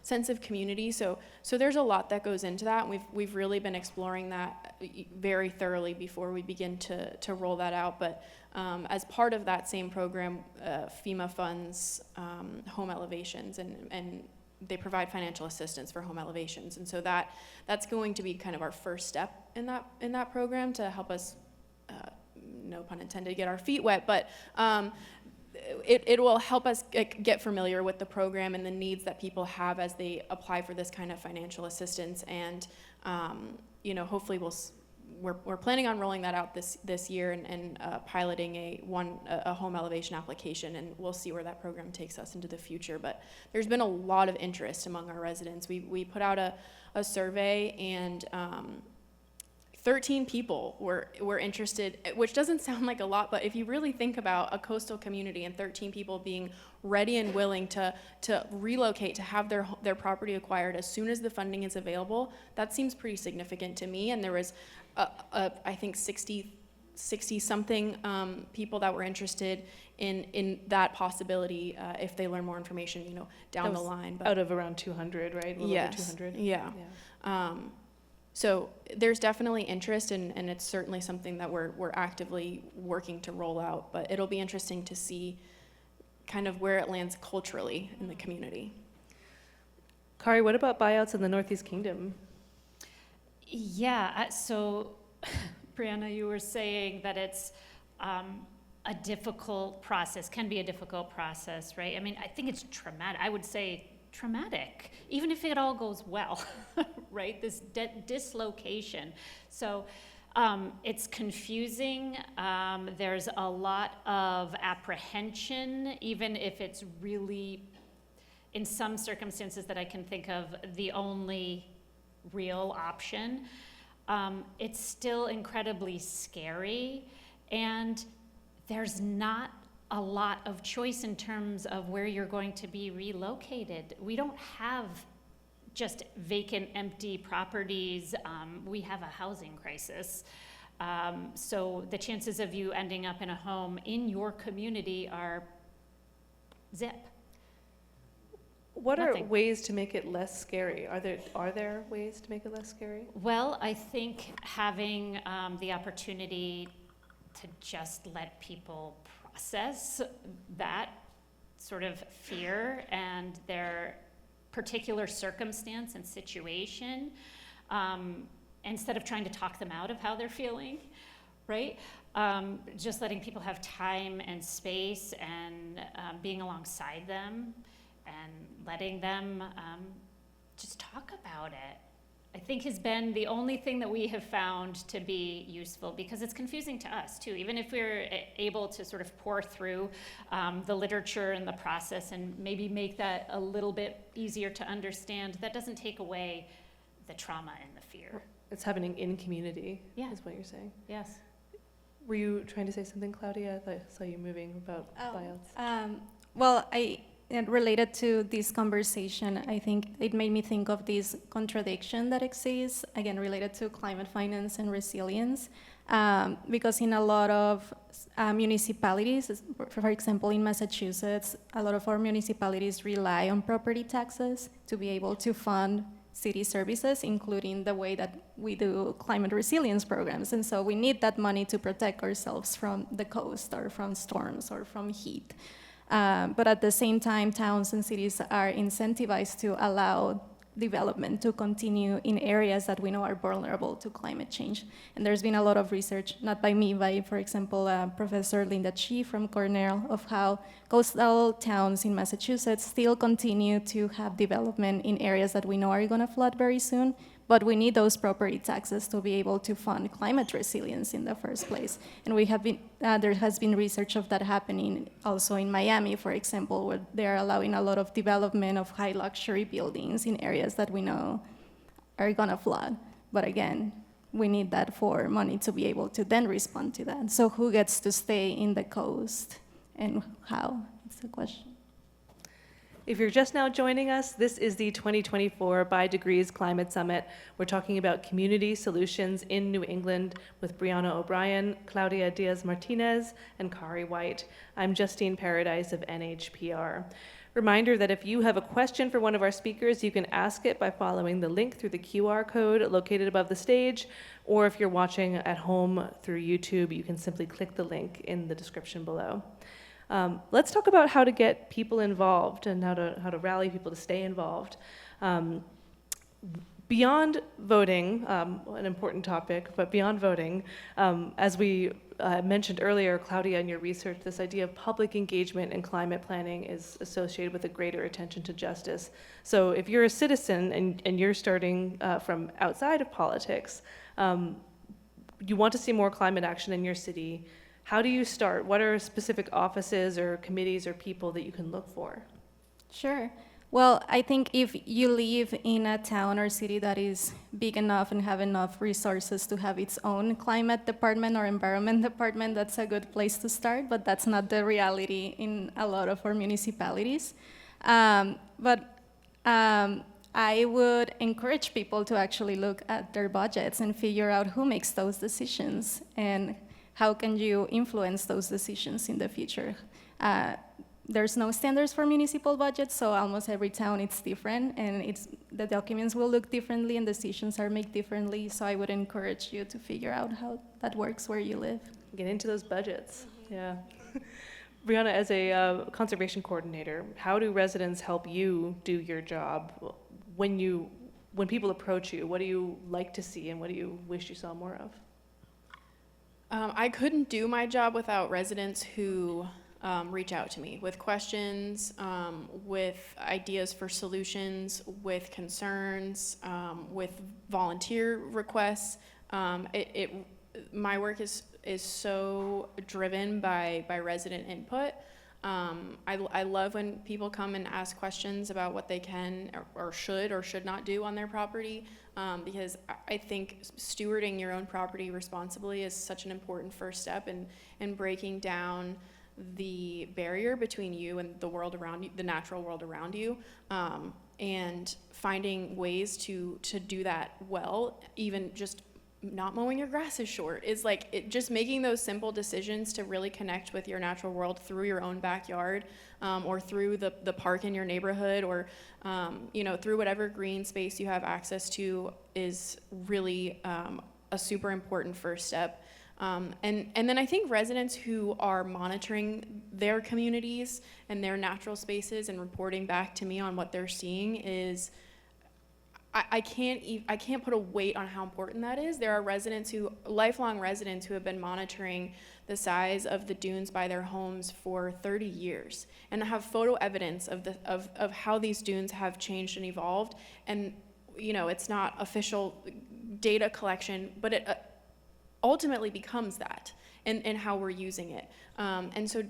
Sense of community. So there's a lot that goes into that. We've really been exploring that very thoroughly before we begin to roll that out. But as part of that same program, FEMA funds home elevations, and they provide financial assistance for home elevations. And so that's going to be kind of our first step in that program to help us, no pun intended, get our feet wet. But it will help us get familiar with the program and the needs that people have as they apply for this kind of financial assistance. And hopefully we're planning on rolling that out this year and piloting a home elevation application, and we'll see where that program takes us into the future. But there's been a lot of interest among our residents. We put out a survey, and 13 people were interested, which doesn't sound like a lot, but if you really think about a coastal community and 13 people being ready and willing to relocate, to have their property acquired as soon as the funding is available, that seems pretty significant to me. And there was, I think, 60-something people that were interested in that possibility if they learn more information, down the line. But out of around 200, right? A little over 200. Yeah. So there's definitely interest, and it's certainly something that we're actively working to roll out, but it'll be interesting to see kind of where it lands culturally in the community. Kari, what about buyouts in the Northeast Kingdom? Yeah, so Brianna, you were saying that it's a difficult process, can be a difficult process, right? I mean, I think it's traumatic. I would say traumatic, even if it all goes well, right? This dislocation. So it's confusing. There's a lot of apprehension, even if it's really, in some circumstances that I can think of, the only real option. It's still incredibly scary, and there's not a lot of choice in terms of where you're going to be relocated. We don't have just vacant, empty properties. We have a housing crisis. So the chances of you ending up in a home in your community are zip. What are Nothing. ways to make it less scary? Are there ways to make it less scary? Well, I think having the opportunity to just let people process that sort of fear and their particular circumstance and situation, instead of trying to talk them out of how they're feeling, right? Just letting people have time and space and being alongside them and letting them just talk about it, I think has been the only thing that we have found to be useful, because it's confusing to us too. Even if we're able to sort of pour through the literature and the process and maybe make that a little bit easier to understand, that doesn't take away the trauma and the fear. It's happening in community, Yeah. is what you're saying. Yes. Were you trying to say something, Claudia? I thought I saw you moving about buyouts. Well, and related to this conversation, I think it made me think of this contradiction that exists, again, related to climate finance and resilience, because in a lot of municipalities, for example, in Massachusetts, a lot of our municipalities rely on property taxes to be able to fund city services, including the way that we do climate resilience programs. And so we need that money to protect ourselves from the coast or from storms or from heat. But at the same time, towns and cities are incentivized to allow development to continue in areas that we know are vulnerable to climate change. And there's been a lot of research, not by me, by, for example, Professor Linda Chi from Cornell, of how coastal towns in Massachusetts still continue to have development in areas that we know are gonna flood very soon, but we need those property taxes to be able to fund climate resilience in the first place. And we have been, there has been research of that happening also in Miami, for example, where they're allowing a lot of development of high luxury buildings in areas that we know are gonna flood. But again, we need that for money to be able to then respond to that. So who gets to stay in the coast and how? That's the question. If you're just now joining us, this is the 2024 By Degrees Climate Summit. We're talking about community solutions in New England with Brianna O'Brien, Claudia Diaz-Martinez, and Kari White. I'm Justine Paradise of NHPR. Reminder that if you have a question for one of our speakers, you can ask it by following the link through the QR code located above the stage, or if you're watching at home through YouTube, you can simply click the link in the description below. Let's talk about how to get people involved and how to rally people to stay involved. Beyond voting, an important topic, but beyond voting, as we mentioned earlier, Claudia, in your research, this idea of public engagement in climate planning is associated with a greater attention to justice. So if you're a citizen and you're starting from outside of politics, you want to see more climate action in your city. How do you start? What are specific offices or committees or people that you can look for? Sure. Well, I think if you live in a town or city that is big enough and have enough resources to have its own climate department or environment department, that's a good place to start, but that's not the reality in a lot of our municipalities. I would encourage people to actually look at their budgets and figure out who makes those decisions and how can you influence those decisions in the future. There's no standards for municipal budgets, so almost every town it's different, and the documents will look differently and decisions are made differently, so I would encourage you to figure out how that works where you live. Get into those budgets, yeah. Brianna, as a conservation coordinator, how do residents help you do your job? When people approach you, what do you like to see and what do you wish you saw more of? I couldn't do my job without residents who reach out to me with questions, with ideas for solutions, with concerns, with volunteer requests. My work is so driven by resident input, I love when people come and ask questions about what they can or should not do on their property, because I think stewarding your own property responsibly is such an important first step in breaking down the barrier between you and the world around you, the natural world around you, and finding ways to do that well. Even just not mowing your grass is short, is like just making those simple decisions to really connect with your natural world through your own backyard, or through the park in your neighborhood, or through whatever green space you have access to, is really a super important first step. And then I think residents who are monitoring their communities and their natural spaces and reporting back to me on what they're seeing is, I can't put a weight on how important that is. There are lifelong residents who have been monitoring the size of the dunes by their homes for 30 years and have photo evidence of how these dunes have changed and evolved. And it's not official data collection, but it ultimately becomes that in how we're using it. And so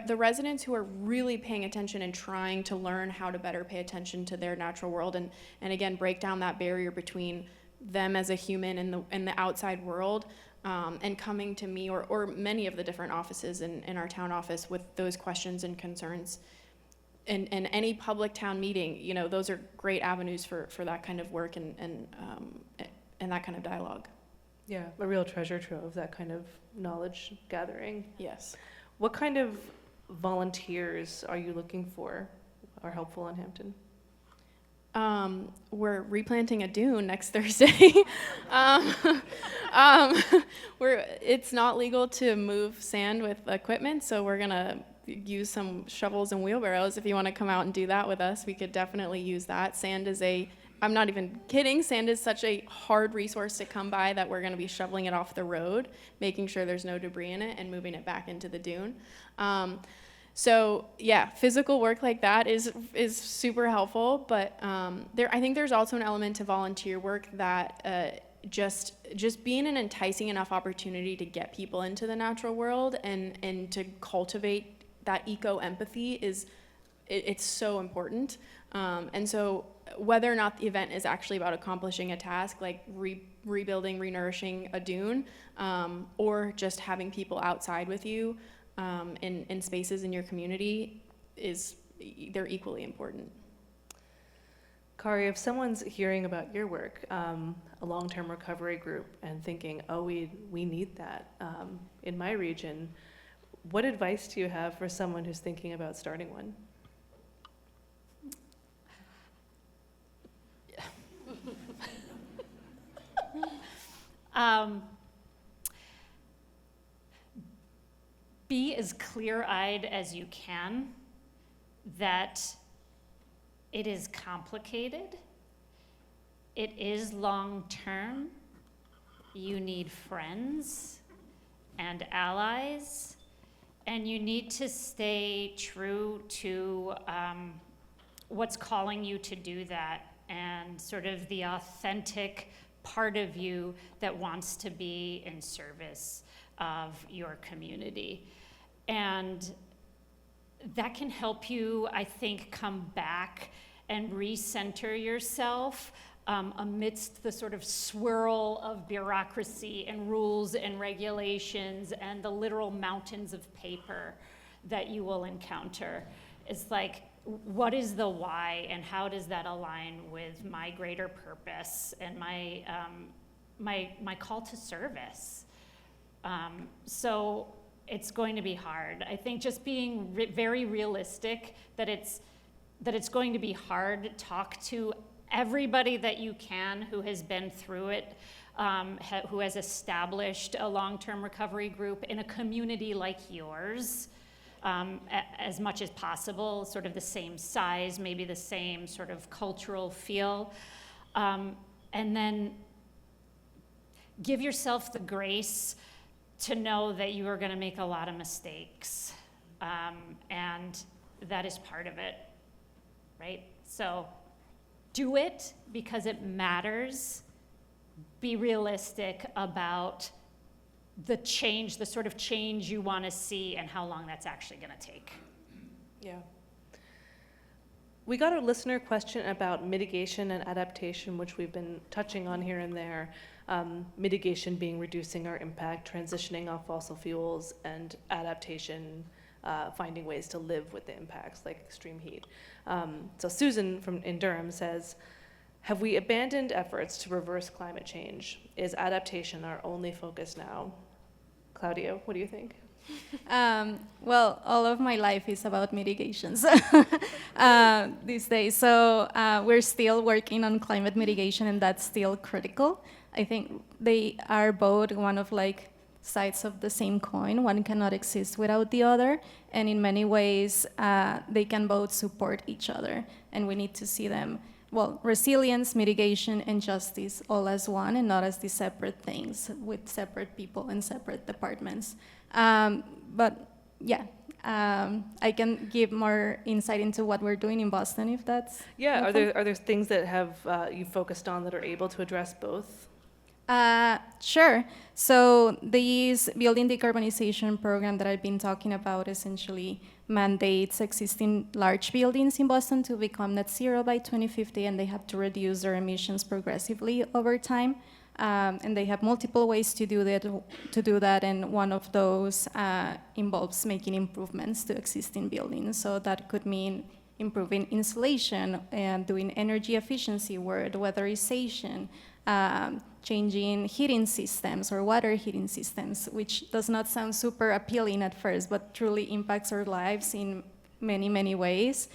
the residents who are really paying attention and trying to learn how to better pay attention to their natural world, and again break down that barrier between them as a human and the outside world, and coming to me or many of the different offices in our town office with those questions and concerns. And any public town meeting, those are great avenues for that kind of work and that kind of dialogue. Yeah, a real treasure trove, that kind of knowledge gathering. Yes. What kind of volunteers are you looking for are helpful in Hampton? We're replanting a dune next Thursday. It's not legal to move sand with equipment, so we're gonna use some shovels and wheelbarrows. If you want to come out and do that with us, we could definitely use that. I'm not even kidding, sand is such a hard resource to come by that we're going to be shoveling it off the road, making sure there's no debris in it, and moving it back into the dune. So yeah, physical work like that is super helpful, but I think there's also an element to volunteer work that just being an enticing enough opportunity to get people into the natural world and to cultivate that eco-empathy it's so important. And so whether or not the event is actually about accomplishing a task like rebuilding, renourishing a dune, or just having people outside with you in spaces in your community, they're equally important. Kari, if someone's hearing about your work, a long-term recovery group, and thinking, oh, we need that in my region, what advice do you have for someone who's thinking about starting one? Be as clear-eyed as you can that it is complicated, it is long-term, you need friends and allies, and you need to stay true to what's calling you to do that, and sort of the authentic part of you that wants to be in service of your community. And that can help you, I think, come back and recenter yourself amidst the sort of swirl of bureaucracy and rules and regulations and the literal mountains of paper that you will encounter. It's like, what is the why, and how does that align with my greater purpose and my call to service? So it's going to be hard. I think just being very realistic that it's going to be hard. Talk to everybody that you can who has been through it, who has established a long-term recovery group in a community like yours. As much as possible, sort of the same size, maybe the same sort of cultural feel. And then give yourself the grace to know that you are going to make a lot of mistakes. And that is part of it, right? So do it because it matters. Be realistic about the change, the sort of change you want to see, and how long that's actually going to take. Yeah. We got a listener question about mitigation and adaptation, which we've been touching on here and there. Mitigation being reducing our impact, transitioning off fossil fuels, and adaptation, finding ways to live with the impacts, like extreme heat. So Susan in Durham says, have we abandoned efforts to reverse climate change? Is adaptation our only focus now? Claudia, what do you think? Well, all of my life is about mitigations these days. So we're still working on climate mitigation, and that's still critical. I think they are both one of like sides of the same coin. One cannot exist without the other, and in many ways, they can both support each other, and we need to see them. Well, resilience, mitigation, and justice all as one, and not as these separate things with separate people and separate departments. But yeah, I can give more insight into what we're doing in Boston, if that's Yeah, helpful. are there things that have you focused on that are able to address both? Sure. So these building decarbonization program that I've been talking about essentially mandates existing large buildings in Boston to become net zero by 2050, and they have to reduce their emissions progressively over time. And they have multiple ways to do that, and one of those involves making improvements to existing buildings. So that could mean improving insulation and doing energy efficiency work, weatherization, changing heating systems or water heating systems, which does not sound super appealing at first, but truly impacts our lives in many, many ways.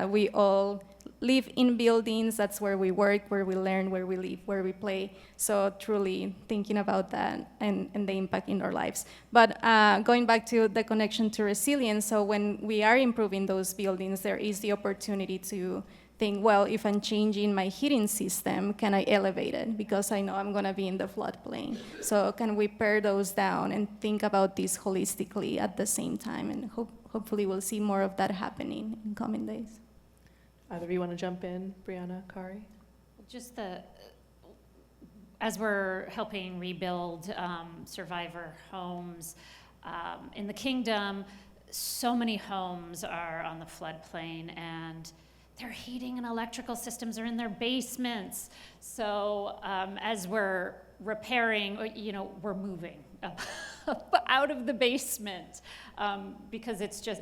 We all live in buildings. That's where we work, where we learn, where we live, where we play. So truly thinking about that and the impact in our lives. But going back to the connection to resilience, so when we are improving those buildings, there is the opportunity to think, well, if I'm changing my heating system, can I elevate it? Because I know I'm gonna be in the floodplain. So can we pare those down and think about this holistically at the same time? And hopefully we'll see more of that happening in coming days. Either of you want to jump in, Brianna, Kari? Just as we're helping rebuild survivor homes in the kingdom, so many homes are on the floodplain, and their heating and electrical systems are in their basements. So as we're repairing, we're moving out of the basement because it's just,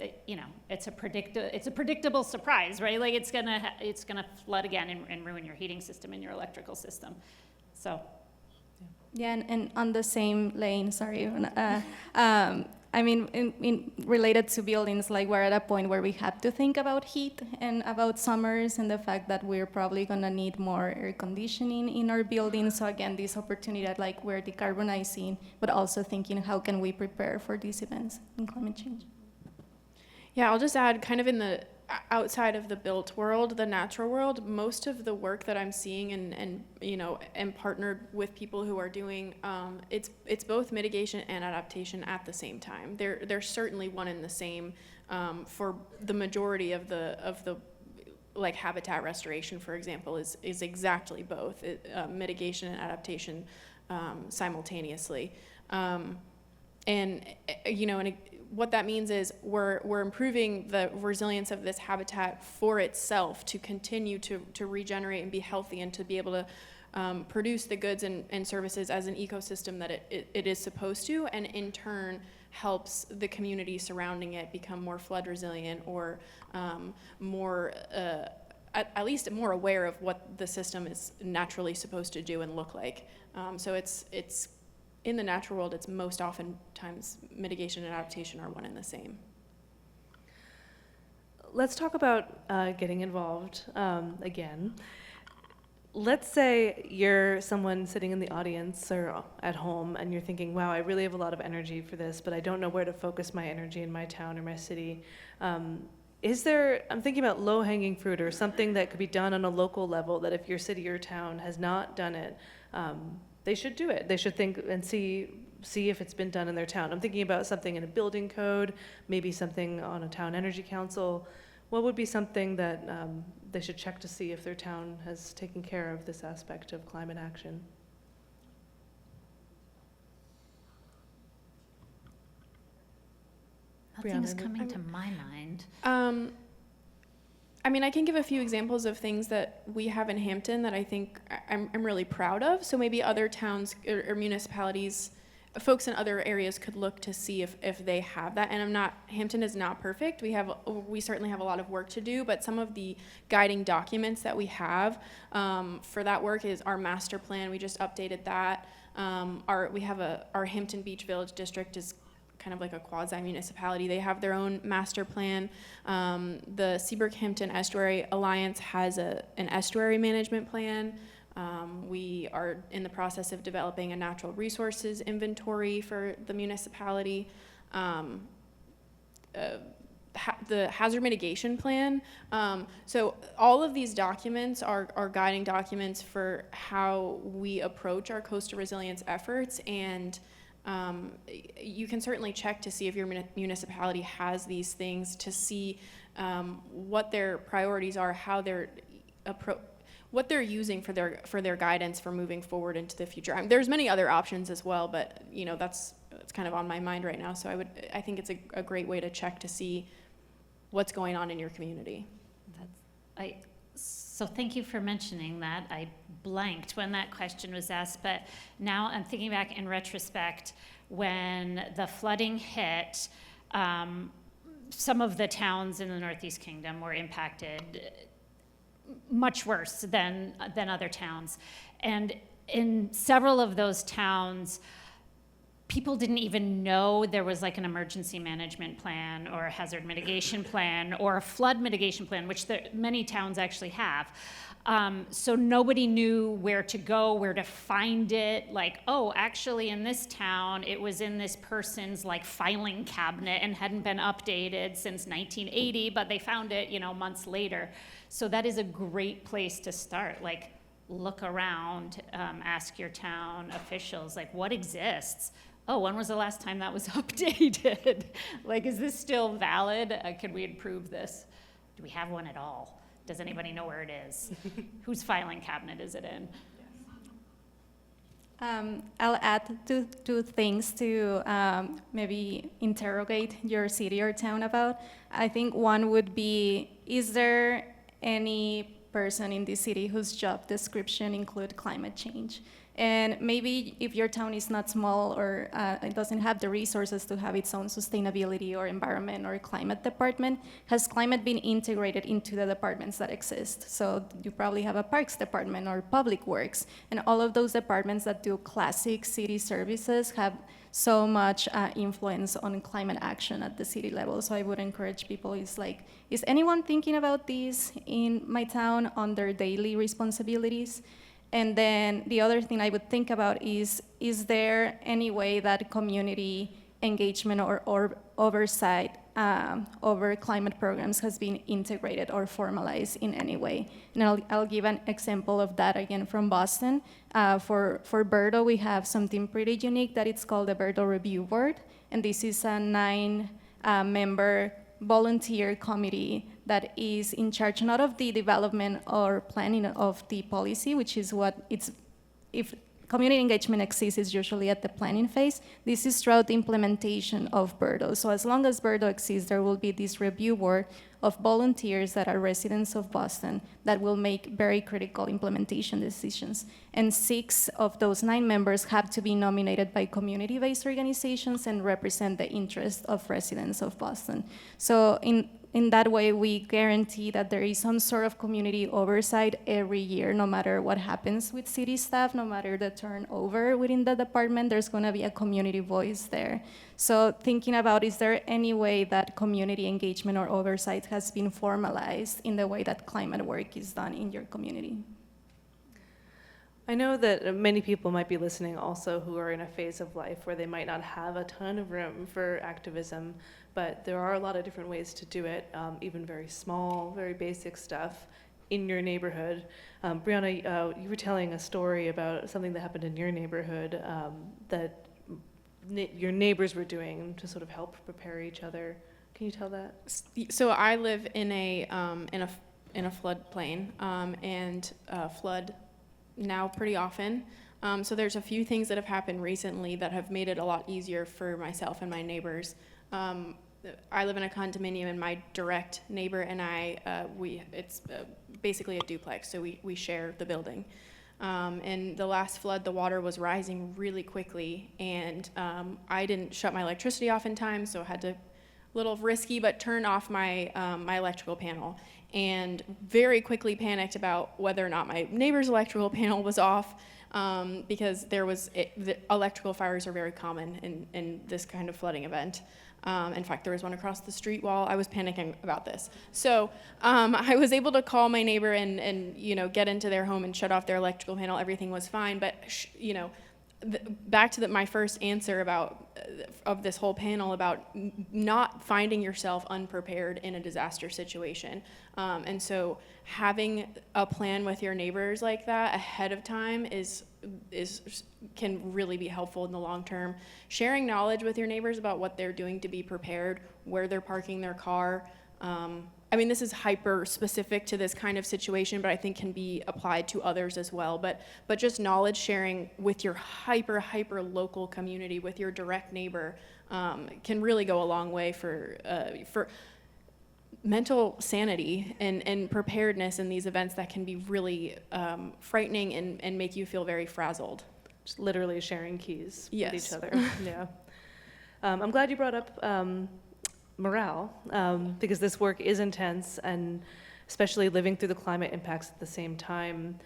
it's a predictable surprise, right? Like it's gonna flood again and ruin your heating system and your electrical system. So. Yeah, and on the same lane, sorry. I mean, in related to buildings, like we're at a point where we have to think about heat and about summers and the fact that we're probably gonna need more air conditioning in our buildings. So again, this opportunity that like we're decarbonizing, but also thinking how can we prepare for these events in climate change. Yeah, I'll just add kind of in the outside of the built world, the natural world, most of the work that I'm seeing and partnered with people who are doing, it's both mitigation and adaptation at the same time. They're certainly one and the same for the majority of the like habitat restoration, for example, is exactly both mitigation and adaptation simultaneously. What that means is we're improving the resilience of this habitat for itself to continue to regenerate and be healthy and to be able to produce the goods and services as an ecosystem that it is supposed to, and in turn helps the community surrounding it become more flood resilient or more at least more aware of what the system is naturally supposed to do and look like. So it's in the natural world, it's most oftentimes mitigation and adaptation are one and the same. Let's talk about getting involved again. Let's say you're someone sitting in the audience or at home and you're thinking, wow, I really have a lot of energy for this, but I don't know where to focus my energy in my town or my city. I'm thinking about low-hanging fruit or something that could be done on a local level that if your city or town has not done it, they should do it. They should think and see if it's been done in their town. I'm thinking about something in a building code, maybe something on a town energy council. What would be something that they should check to see if their town has taken care of this aspect of climate action? Nothing's Brianna, coming to my mind. I mean, I can give a few examples of things that we have in Hampton that I think I'm really proud of. So maybe other towns or municipalities, folks in other areas could look to see if they have that. And Hampton is not perfect. We certainly have a lot of work to do, but some of the guiding documents that we have for that work is our master plan. We just updated that. Our Hampton Beach Village District is kind of like a quasi-municipality. They have their own master plan. The Seabrook-Hampton Estuary Alliance has an estuary management plan. We are in the process of developing a natural resources inventory for the municipality. The hazard mitigation plan. So all of these documents are guiding documents for how we approach our coastal resilience efforts, and you can certainly check to see if your municipality has these things, to see what their priorities are, how they're what they're using for their guidance for moving forward into the future. There's many other options as well, but that's kind of on my mind right now. So I think it's a great way to check to see what's going on in your community. So thank you for mentioning that. I blanked when that question was asked, but now I'm thinking back in retrospect when the flooding hit, some of the towns in the Northeast Kingdom were impacted much worse than other towns. And in several of those towns, people didn't even know there was like an emergency management plan or a hazard mitigation plan or a flood mitigation plan, which many towns actually have. So nobody knew where to go, where to find it. Like, oh, actually in this town, it was in this person's like filing cabinet and hadn't been updated since 1980, but they found it, months later. So that is a great place to start. Like, look around, ask your town officials, like, what exists? Oh, when was the last time that was updated? Like, is this still valid? Could we improve this? Do we have one at all? Does anybody know where it is? Whose filing cabinet is it in? I'll add two things to maybe interrogate your city or town about. I think one would be, is there any person in this city whose job description include climate change? And maybe if your town is not small or it doesn't have the resources to have its own sustainability or environment or climate department, has climate been integrated into the departments that exist? So you probably have a parks department or public works, and all of those departments that do classic city services have so much influence on climate action at the city level. So I would encourage people, is anyone thinking about this in my town on their daily responsibilities? And then the other thing I would think about is there any way that community engagement or oversight over climate programs has been integrated or formalized in any way? And I'll give an example of that again from Boston. For Berto, we have something pretty unique that it's called the Berto Review Board. And this is a 9-member volunteer committee that is in charge not of the development or planning of the policy, which is if community engagement exists, is usually at the planning phase. This is throughout the implementation of Berto. So as long as Berto exists, there will be this review board of volunteers that are residents of Boston that will make very critical implementation decisions. And 6 of those 9 members have to be nominated by community-based organizations and represent the interests of residents of Boston. So in that way, we guarantee that there is some sort of community oversight every year, no matter what happens with city staff, no matter the turnover within the department, there's gonna be a community voice there. So thinking about, is there any way that community engagement or oversight has been formalized in the way that climate work is done in your community? I know that many people might be listening also who are in a phase of life where they might not have a ton of room for activism, but there are a lot of different ways to do it, even very small, very basic stuff in your neighborhood. Brianna, you were telling a story about something that happened in your neighborhood that your neighbors were doing to sort of help prepare each other. Can you tell that? So I live in a floodplain and flood now pretty often. So there's a few things that have happened recently that have made it a lot easier for myself and my neighbors. I live in a condominium, and my direct neighbor and I, it's basically a duplex, so we share the building. And the last flood, the water was rising really quickly, and I didn't shut my electricity off in time, so I had to, a little risky, but turn off my my electrical panel, and very quickly panicked about whether or not my neighbor's electrical panel was off, because the electrical fires are very common in this kind of flooding event. In fact, there was one across the street while I was panicking about this. So I was able to call my neighbor and get into their home and shut off their electrical panel. Everything was fine. But back to my first answer of this whole panel about not finding yourself unprepared in a disaster situation. And so having a plan with your neighbors like that ahead of time can really be helpful in the long term. Sharing knowledge with your neighbors about what they're doing to be prepared, where they're parking their car. I mean, this is hyper specific to this kind of situation, but I think can be applied to others as well. But just knowledge sharing with your hyper local community, with your direct neighbor, can really go a long way for mental sanity and preparedness in these events that can be really frightening and make you feel very frazzled. Just literally sharing keys Yes. with each other. Yeah. I'm glad you brought up morale, because this work is intense, and especially living through the climate impacts at the same time.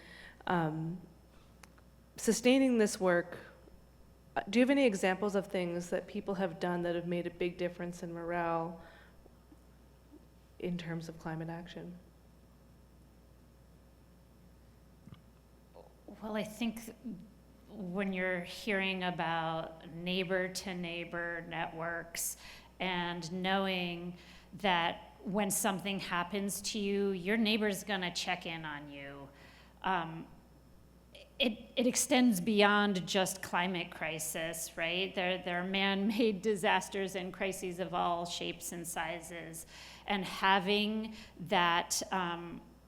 Sustaining this work, do you have any examples of things that people have done that have made a big difference in morale in terms of climate action? Well, I think when you're hearing about neighbor-to-neighbor networks and knowing that when something happens to you, your neighbor's gonna check in on you. It extends beyond just climate crisis, right? There are man-made disasters and crises of all shapes and sizes. And having that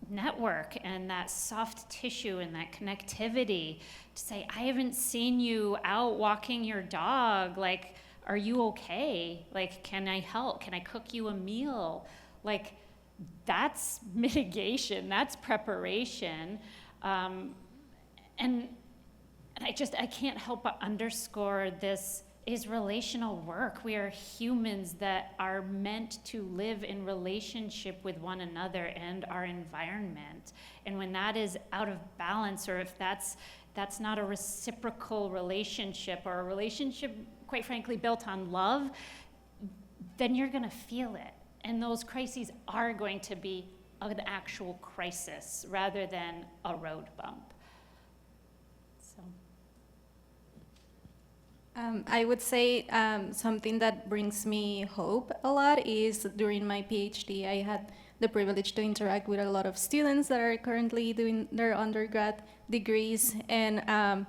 network and that soft tissue and that connectivity to say, I haven't seen you out walking your dog, like, are you okay? Like, can I help? Can I cook you a meal? Like, that's mitigation, that's preparation. And I can't help but underscore this is relational work. We are humans that are meant to live in relationship with one another and our environment. And when that is out of balance, or if that's not a reciprocal relationship, or a relationship, quite frankly, built on love, then you're gonna feel it. And those crises are going to be an actual crisis rather than a road bump. So. I would say something that brings me hope a lot is during my PhD, I had the privilege to interact with a lot of students that are currently doing their undergrad degrees. And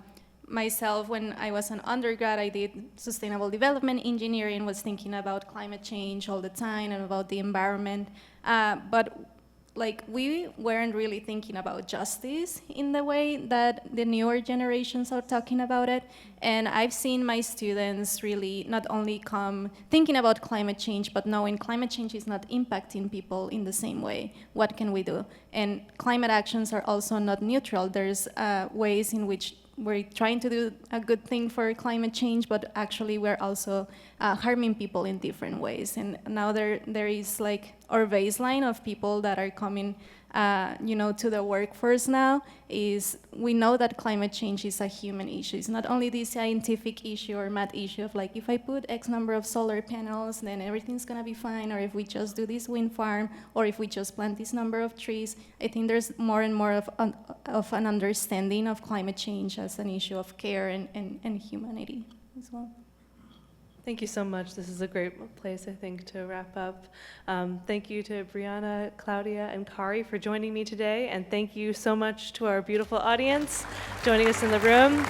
myself, when I was an undergrad, I did sustainable development engineering, was thinking about climate change all the time and about the environment. But like, we weren't really thinking about justice in the way that the newer generations are talking about it. And I've seen my students really not only come thinking about climate change, but knowing climate change is not impacting people in the same way. What can we do? And climate actions are also not neutral. There's ways in which we're trying to do a good thing for climate change, but actually we're also harming people in different ways. And now there is like our baseline of people that are coming to the workforce now is we know that climate change is a human issue. It's not only this scientific issue or math issue of like, if I put X number of solar panels, then everything's gonna be fine, or if we just do this wind farm, or if we just plant this number of trees. I think there's more and more of an understanding of climate change as an issue of care and humanity as well. Thank you so much. This is a great place, I think, to wrap up. Thank you to Brianna, Claudia, and Kari for joining me today, and thank you so much to our beautiful audience joining us in the room.